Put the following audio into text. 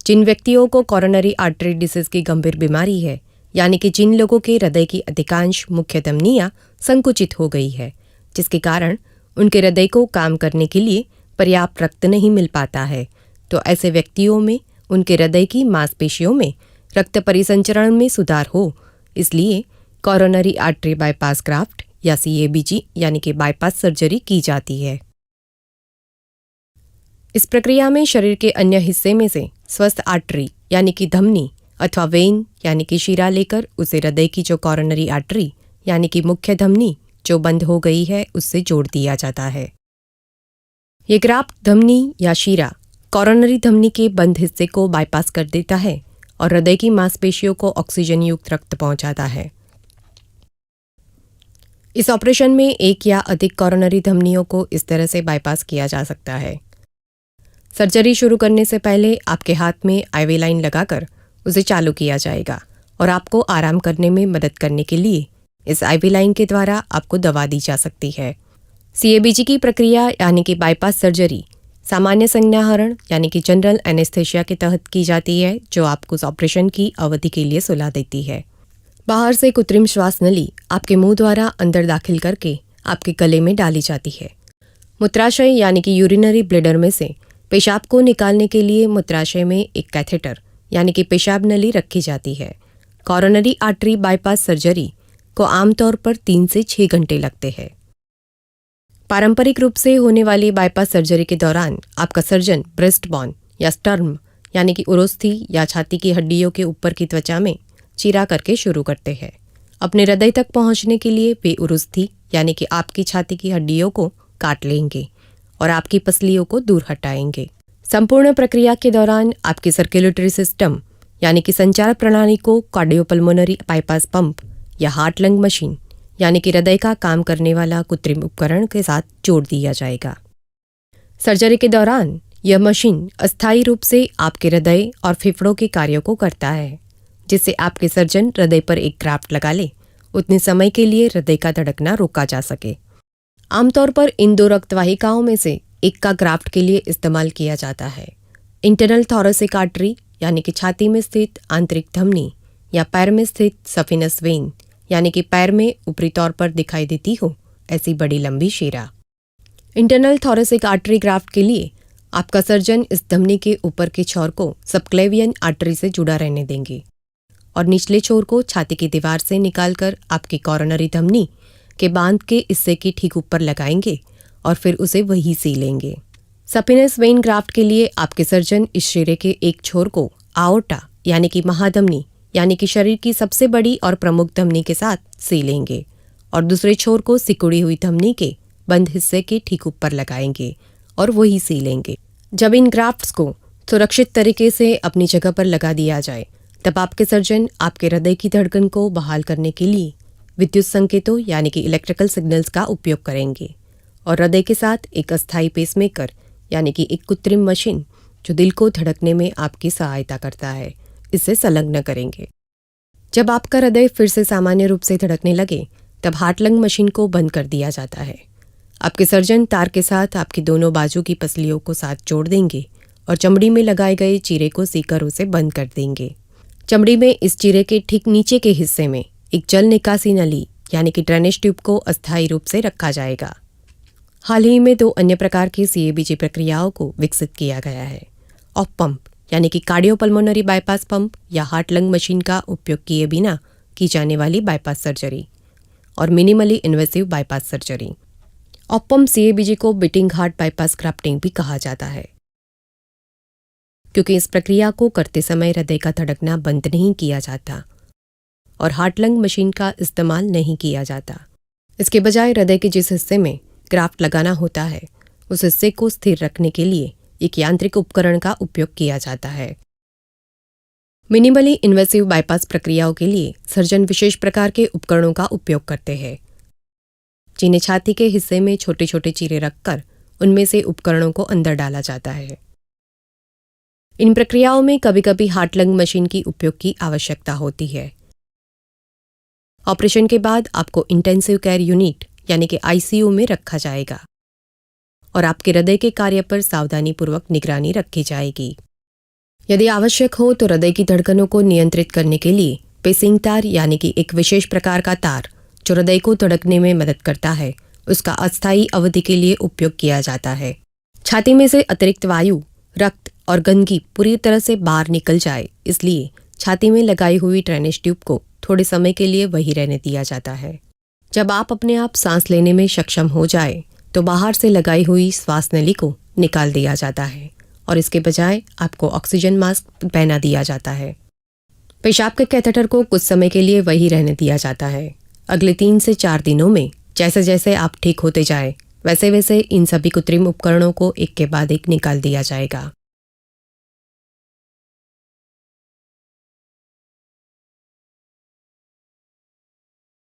जिन व्यक्तियों को coronary artery disease की गंभीर बीमारी है, यानी कि जिन लोगों के हृदय की अधिकांश मुख्य धमनियां संकुचित हो गई है, जिसके कारण उनके हृदय को काम करने के लिए पर्याप्त रक्त नहीं मिल पाता है, तो ऐसे व्यक्तियों में उनके हृदय की मांसपेशियों में रक्त परिसंचरण में सुधार हो, इसलिए कोरोनरी आर्टरी बाईपास ग्राफ्ट या CABG यानी कि बाईपास सर्जरी की जाती है। इस प्रक्रिया में शरीर के अन्य हिस्से में से स्वस्थ आर्टरी यानी कि धमनी अथवा वेन यानी कि शिरा लेकर उसे हृदय की जो कोरोनरी आर्टरी यानी कि मुख्य धमनी जो बंद हो गई है उससे जोड़ दिया जाता है। ये ग्राफ्ट धमनी या शिरा कोरोनरी धमनी के बंद हिस्से को बाईपास कर देता है और हृदय की मांसपेशियों को ऑक्सीजन युक्त रक्त पहुंचाता है। इस ऑपरेशन में एक या अधिक कोरोनरी धमनियों को इस तरह से बाईपास किया जा सकता है। सर्जरी शुरू करने से पहले आपके हाथ में IV लाइन लगाकर उसे चालू किया जाएगा और आपको आराम करने में मदद करने के लिए इस IV लाइन के द्वारा आपको दवा दी जा सकती है। CABG की प्रक्रिया यानी कि बाईपास सर्जरी सामान्य संज्ञाहरण यानी कि जनरल एनेस्थेशिया के तहत की जाती है, जो आपको उस ऑपरेशन की अवधि के लिए सुला देती है। बाहर से कृत्रिम श्वास नली आपके मुंह द्वारा अंदर दाखिल करके आपके गले में डाली जाती है। मूत्राशय यानी कि यूरिनरी ब्लैडर में से पेशाब को निकालने के लिए मूत्राशय में एक कैथेटर यानी कि पेशाब नली रखी जाती है। कोरोनरी आर्टरी बाईपास सर्जरी को आमतौर पर 3 से 6 घंटे लगते हैं। पारंपरिक रूप से होने वाली बाईपास सर्जरी के दौरान आपका सर्जन ब्रेस्ट बोन या स्टर्म यानी कि उरोस्थी या छाती की हड्डियों के ऊपर की त्वचा में चीरा करके शुरू करते हैं। अपने हृदय तक पहुंचने के लिए वे उरोस्थी यानी कि आपकी छाती की हड्डियों को काट लेंगे और आपकी पसलियों को दूर हटाएंगे। संपूर्ण प्रक्रिया के दौरान आपकी सर्कुलेटरी सिस्टम यानी कि संचार प्रणाली को कार्डियोपल्मोनरी बाईपास पंप या हार्ट लंग मशीन यानी कि हृदय का काम करने वाला कृत्रिम उपकरण के साथ जोड़ दिया जाएगा। सर्जरी के दौरान यह मशीन अस्थायी रूप से आपके हृदय और फेफड़ों के कार्यों को करता है, जिससे आपके सर्जन हृदय पर एक ग्राफ्ट लगा ले उतने समय के लिए हृदय का धड़कना रोका जा सके। आमतौर पर इन 2 रक्तवाहिकाओं में से एक का ग्राफ्ट के लिए इस्तेमाल किया जाता है। इंटरनल थोरेसिक आर्टरी यानी कि छाती में स्थित आंतरिक धमनी या पैर में स्थित सफिनस वेन यानी कि पैर में ऊपरी तौर पर दिखाई देती हो ऐसी बड़ी लंबी शिरा। इंटरनल थोरेसिक आर्टरी ग्राफ्ट के लिए आपका सर्जन इस धमनी के ऊपर के छोर को सबक्लेवियन आर्टरी से जुड़ा रहने देंगे और निचले छोर को छाती की दीवार से निकालकर आपकी कोरोनरी धमनी के बांध के हिस्से की ठीक ऊपर लगाएंगे और फिर उसे वहीं सीलेंगे। सफिनस वेन ग्राफ्ट के लिए आपके सर्जन इस शिरे के एक छोर को आओर्टा यानी कि महाधमनी यानी कि शरीर की सबसे बड़ी और प्रमुख धमनी के साथ सीलेंगे और दूसरे छोर को सिकुड़ी हुई धमनी के बंद हिस्से के ठीक ऊपर लगाएंगे और वही सीलेंगे। जब इन ग्राफ्ट्स को सुरक्षित तरीके से अपनी जगह पर लगा दिया जाए, तब आपके सर्जन आपके हृदय की धड़कन को बहाल करने के लिए विद्युत संकेतों यानी कि इलेक्ट्रिकल सिग्नल्स का उपयोग करेंगे और हृदय के साथ एक अस्थायी पेसमेकर यानी कि एक कृत्रिम मशीन जो दिल को धड़कने में आपकी सहायता करता है, इससे संलग्न करेंगे। जब आपका हृदय फिर से सामान्य रूप से धड़कने लगे, तब हार्ट लंग मशीन को बंद कर दिया जाता है। आपके सर्जन तार के साथ आपकी दोनों बाजू की पसलियों को साथ जोड़ देंगे और चमड़ी में लगाए गए चीरे को सीकर उसे बंद कर देंगे। चमड़ी में इस चीरे के ठीक नीचे के हिस्से में एक जल निकासी नली यानी कि ड्रेनेज ट्यूब को अस्थायी रूप से रखा जाएगा। हाल ही में 2 अन्य प्रकार की CABG प्रक्रियाओं को विकसित किया गया है। ऑफ पंप यानी कि कार्डियोपल्मोनरी बाईपास पंप या हार्ट लंग मशीन का उपयोग किए बिना की जाने वाली बाईपास सर्जरी और minimally invasive bypass surgery. Of pump CABG को बीटिंग हार्ट बाईपास ग्राफ्टिंग भी कहा जाता है, क्योंकि इस प्रक्रिया को करते समय हृदय का धड़कना बंद नहीं किया जाता और हार्ट लंग मशीन का इस्तेमाल नहीं किया जाता। इसके बजाय हृदय के जिस हिस्से में ग्राफ्ट लगाना होता है, उस हिस्से को स्थिर रखने के लिए एक यांत्रिक उपकरण का उपयोग किया जाता है। मिनिमली इन्वेसिव बाईपास प्रक्रियाओं के लिए सर्जन विशेष प्रकार के उपकरणों का उपयोग करते हैं, जिन्हें छाती के हिस्से में छोटे छोटे चीरे रखकर उनमें से उपकरणों को अंदर डाला जाता है। इन प्रक्रियाओं में कभी कभी हार्ट लंग मशीन की उपयोग की आवश्यकता होती है। ऑपरेशन के बाद आपको इंटेंसिव केयर यूनिट यानी कि ICU में रखा जाएगा और आपके हृदय के कार्य पर सावधानीपूर्वक निगरानी रखी जाएगी। यदि आवश्यक हो तो हृदय की धड़कनों को नियंत्रित करने के लिए पेसिंग तार यानी कि एक विशेष प्रकार का तार जो हृदय को धड़कने में मदद करता है, उसका अस्थायी अवधि के लिए उपयोग किया जाता है। छाती में से अतिरिक्त वायु, रक्त और गंदगी पूरी तरह से बाहर निकल जाए, इसलिए छाती में लगाई हुई ड्रेनेज ट्यूब को थोड़े समय के लिए वही रहने दिया जाता है। जब आप अपने आप सांस लेने में सक्षम हो जाए तो बाहर से लगाई हुई श्वास नली को निकाल दिया जाता है और इसके बजाय आपको ऑक्सीजन मास्क पहना दिया जाता है। पेशाब के कैथेटर को कुछ समय के लिए वही रहने दिया जाता है। अगले 3 से 4 दिनों में जैसे जैसे आप ठीक होते जाए वैसे वैसे इन सभी कृत्रिम उपकरणों को एक के बाद एक निकाल दिया जाएगा।